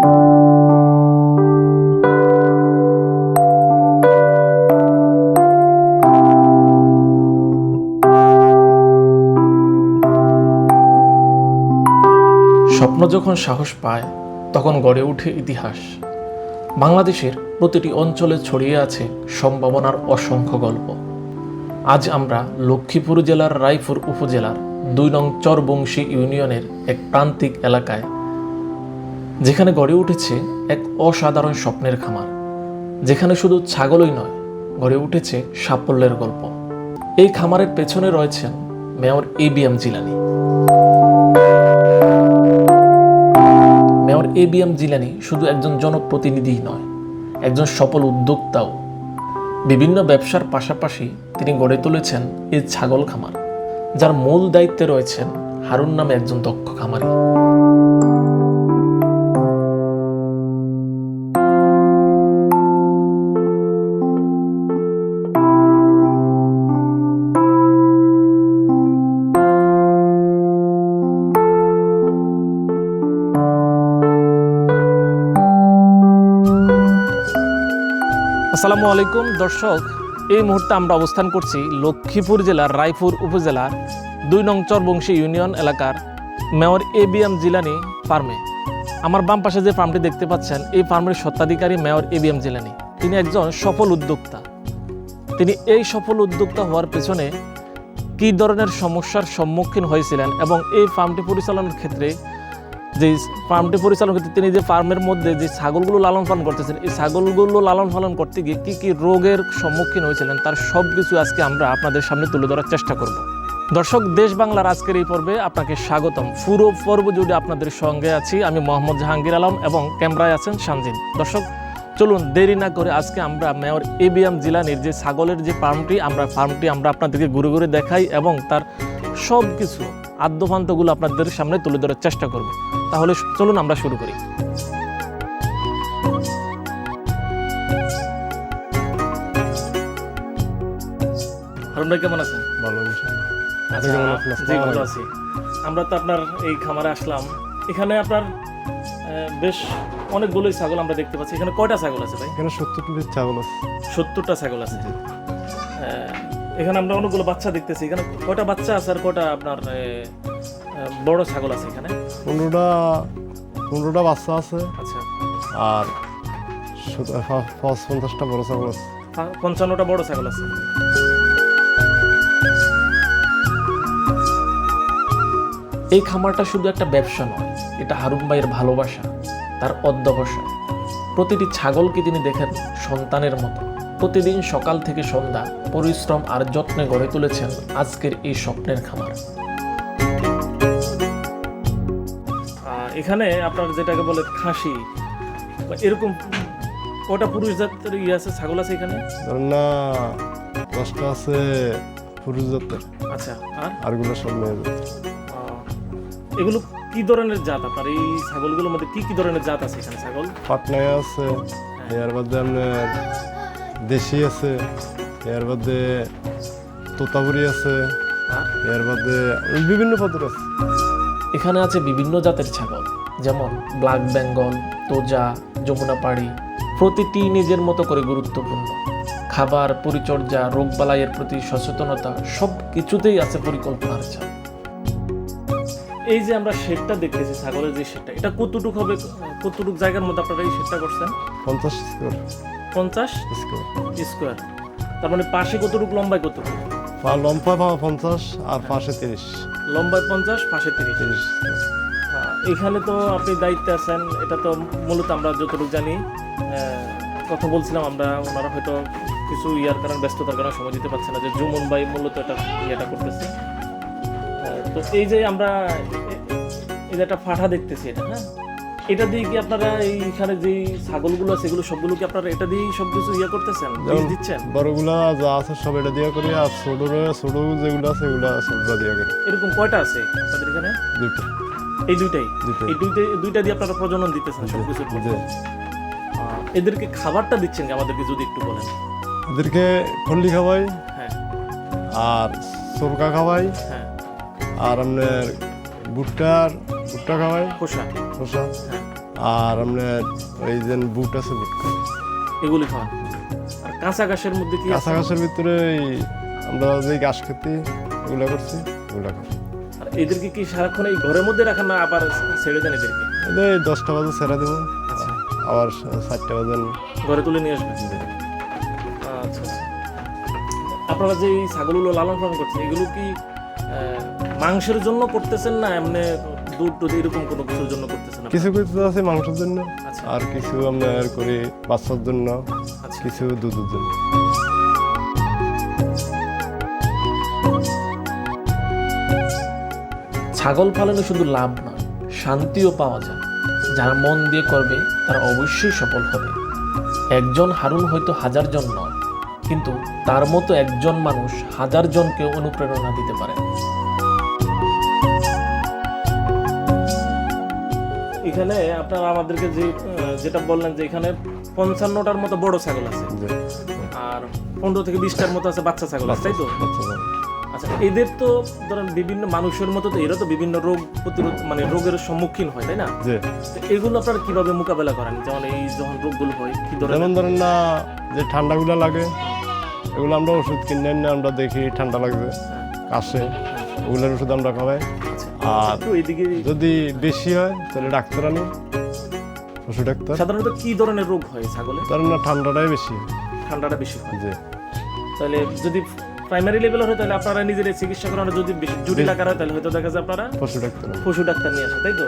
স্বপ্ন যখন সাহস পায় তখন গড়ে ওঠে ইতিহাস। বাংলাদেশের প্রতিটি অঞ্চলে ছড়িয়ে আছে সম্ভাবনার অসংখ্য গল্প। আজ আমরা লক্ষ্মীপুর জেলার রায়পুর উপজেলার ২ নং চরবংশী ইউনিয়নের এক প্রান্তিক এলাকায়, যেখানে গড়ে উঠেছে এক অসাধারণ স্বপ্নের খামার, যেখানে শুধু ছাগলই নয়, গড়ে উঠেছে সাফল্যের গল্প। এই খামারের পেছনে রয়েছেন mayor ABM Jilani. Mayor ABM Jilani শুধু একজন জনপ্রতিনিধি নয়, একজন সফল উদ্যোক্তাও। বিভিন্ন ব্যবসার পাশাপাশি তিনি গড়ে তুলেছেন এই ছাগল খামার, যার মূল দায়িত্বে রয়েছেন হারুন নামে একজন দক্ষ খামারি। আসসালামু আলাইকুম দর্শক, এই মুহূর্তে আমরা অবস্থান করছি লক্ষ্মীপুর জেলার রায়পুর উপজেলার ২ নং চরবংশী ইউনিয়ন এলাকার মেয়র এবিএম জিলানী ফার্মে। আমার বাম পাশে যে ফার্মটি দেখতে পাচ্ছেন, এই ফার্মের স্বত্বাধিকারী মেয়র এবিএম জিলানী। তিনি একজন সফল উদ্যোক্তা। তিনি এই সফল উদ্যোক্তা হওয়ার পেছনে কী ধরনের সমস্যার সম্মুখীন হয়েছিলেন এবং এই ফার্মটি পরিচালনার ক্ষেত্রে তিনি যে ফার্মের মধ্যে যে ছাগলগুলো লালন পালন করতেছেন, এই ছাগলগুলো লালন পালন করতে গিয়ে কী কী রোগের সম্মুখীন হয়েছিলেন, তার সব কিছু আজকে আমরা আপনাদের সামনে তুলে ধরার চেষ্টা করব। দর্শক, দেশ বাংলার আজকের এই পর্বে আপনাকে স্বাগতম। পুরো পর্ব জুড়ে আপনাদের সঙ্গে আছি আমি মোহাম্মদ জাহাঙ্গীর আলম এবং ক্যামেরায় আছেন সানজিন। দর্শক চলুন দেরি না করে আজকে আমরা মেয়র এবিএম জিলানীর যে ছাগলের যে ফার্মটি আমরা আপনাদেরকে ঘুরে ঘুরে দেখাই এবং তার সব কিছু আদ্যপান্তগুলো আপনাদের সামনে তুলে ধরার চেষ্টা করব। তাহলে চলুন আমরা শুরু করি। হারুন ভাই কেমন আছেন? ভালো আছি। আমরা তো আপনার এই খামারে আসলাম। এখানে আপনার বেশ অনেকগুলোই ছাগল আমরা দেখতে পাচ্ছি। এখানে কয়টা ছাগল আছে ভাই? এখানে 70টা ছাগল আছে। 70টা ছাগল আছে। এখানে আমরা অনেকগুলো বাচ্চা দেখতেছি। এখানে কয়টা বাচ্চা আছে আর কয়টা আপনার বড় ছাগল আছে? এখানে 15টা বাচ্চা আছে। আচ্ছা। আর 50টা বড় ছাগল আছে। 55টা বড় ছাগল আছে। এই খামারটা শুধু একটা ব্যবসা নয়, এটা হারুন ভাইয়ের ভালোবাসা, তার অধ্যবসায়। প্রতিটি ছাগলকে তিনি দেখেন সন্তানের মতো। প্রতিদিন সকাল থেকে সন্ধ্যা পরিশ্রম আর যত্নে গড়ে তুলেছেন আজকের এই স্বপ্নের খামার। এখানে আপনার যেটাকে বলে খাসি, এরকম কটা পুরুষ জাতের আছে ছাগল আছে এখানে? না, 10টা আছে পুরুষ জাতের। আচ্ছা। আরগুলো সব মেয়ে জাতের। এগুলো কি ধরনের জাত? আপনার এই ছাগলগুলোর মধ্যে কি কি ধরনের জাত আছে এখানে? ছাগল পাটনায় আছে, এর মধ্যে আপনার দেশি আছে, এর মধ্যে তোতাপুরি আছে, এর মধ্যে বিভিন্ন পদের আছে। এখানে আছে বিভিন্ন জাতের ছাগল, যেমন ব্ল্যাক বেঙ্গল, তোজা, যমুনাপাড়ি। প্রতিটি নিজের মতো করে গুরুত্বপূর্ণ। খাবার, পরিচর্যা, রোগবালাইয়ের প্রতি সচেতনতা, সব কিছুতেই আছে পরিকল্পনার ছাপ। এই যে আমরা শেডটা দেখতেছি, ছাগলের যে শেডটা, এটা কতটুকু হবে? কতটুকু জায়গার মধ্যে আপনারা এই শেডটা করছেন? 50 স্কয়ার। 50 স্কয়ার। তার মানে পাশে কতটুকু, লম্বায় কতটুকু? লম্বা 50 আর পাশে 30। লম্বায় 50, পাশে 30। এখানে তো আপনি দায়িত্বে আছেন। এটা তো মূলত আমরা যতটুকু জানি, কথা বলছিলাম আমরা, ওনারা হয়তো কিছু কারণে, ব্যস্ততার কারণে সময় দিতে পারছে না, যে জুমন ভাই মূলত এটা করতেছে। তো এই যে আমরা এই যে একটা ফাটা দেখতেছি, এটা এটা দিয়ে কি আপনারা এইখানে যে ছাগলগুলো আছে এগুলো সবগুলো কি আপনারা এটা দিয়ে সবকিছু করতেছেন, দিচ্ছেন? বড়গুলা যা আছে সব এটা দিয়ে করি, আর ছোট যেগুলো আছে এগুলো ছোটটা দিয়ে করি। এরকম কয়টা আছে আপনাদের এখানে? 2টা। এই দুইটা দিয়ে আপনারা প্রজনন দিতেছেন সবকিছু? এদেরকে খাবারটা দিচ্ছেন কি আমাদেরকে যদি একটু বলেন? এদেরকে খল্লি খাওয়াই, হ্যাঁ, আর সরকা খাওয়াই, হ্যাঁ, আর আপনার ভুট্টা খাওয়াই, খোসা, খোসা, আর আপনার ওই যে বুট আছে বুট খাই। এগুলি খাওয়ান। আর কাঁচা ঘাসের মধ্যে কি আছে? কাঁচা ঘাসের ভিতরে আমরা যে ঘাস খেতে ওগুলা করছি ওগুলা খাই। আর এদেরকে কি সারাক্ষণ এই ঘরের মধ্যে রাখেন না আবার ছেড়ে দেন এদেরকে? এই 10টা বাজে ছেড়ে দেবো, আচ্ছা, আবার 4টা বাজে ঘরে তুলে নিয়ে আসবেন। আচ্ছা আচ্ছা। আপনারা যে এই ছাগলগুলো লালন পালন করছেন এগুলো কি মাংসের জন্য করতেছেন না এমনি দুধ টুধ এরকম কোনো কিছুর জন্য করতেছেন আপনারা? কিছু কিছু আছে মাংসের জন্য, আচ্ছা আর কিছু আপনার করি বাচ্চার জন্য, আচ্ছা। কিছু দুধের জন্য। ছাগল পালনে শুধু লাভ নয়, শান্তিও পাওয়া যায়। যারা মন দিয়ে করবে তারা অবশ্যই সফল হবে। একজন হারুন হয়তো 1000 জন নয়, কিন্তু তার মতো একজন মানুষ 1000 জনকে অনুপ্রেরণা দিতে পারে। এখানে আপনারা আমাদেরকে যেটা বললেন যে এখানে 55টার মতো বড় ছাগল আছে, জি, আর 15 থেকে 20টার মতো আছে বাচ্চা ছাগল আছে, তাই তো? বাচ্চা ছাগল। আচ্ছা, এদের তো ধরেন বিভিন্ন মানুষের মতো তো এরা তো বিভিন্ন রোগ প্রতিরোধ মানে রোগের সম্মুখীন হয়, তাই না? জি, তো এগুলো আপনারা কিভাবে মোকাবেলা করেন? যেমন এই যখন রোগগুলো হয় কি যেমন ধরনের? ধরেন না যে ঠান্ডাগুলো লাগে এগুলো আমরা ওষুধ কিনে এনে আমরা দেখি ঠান্ডা লাগবে কাশে, ওগুলোর ওষুধ আমরা খাওয়াই। আর একটু এইদিকে যদি বেশি হয় তাহলে ডাক্তার আনি, পশু ডাক্তার। সাধারণত কি ধরনের রোগ হয় ছাগলে? ধরেন না ঠান্ডাটাই বেশি। ঠান্ডাটা বেশি হয়। জি, তাহলে যদি প্রাইমারি লেভেল হয় তাহলে আপনারা নিজেরাই চিকিৎসা করেন, আর যদি বেশি জটিল আকার হয় তাহলে হয়তো দেখা যায় আপনারা পশু ডাক্তার আনি। পশু ডাক্তার নিয়ে আসেন, তাই তো?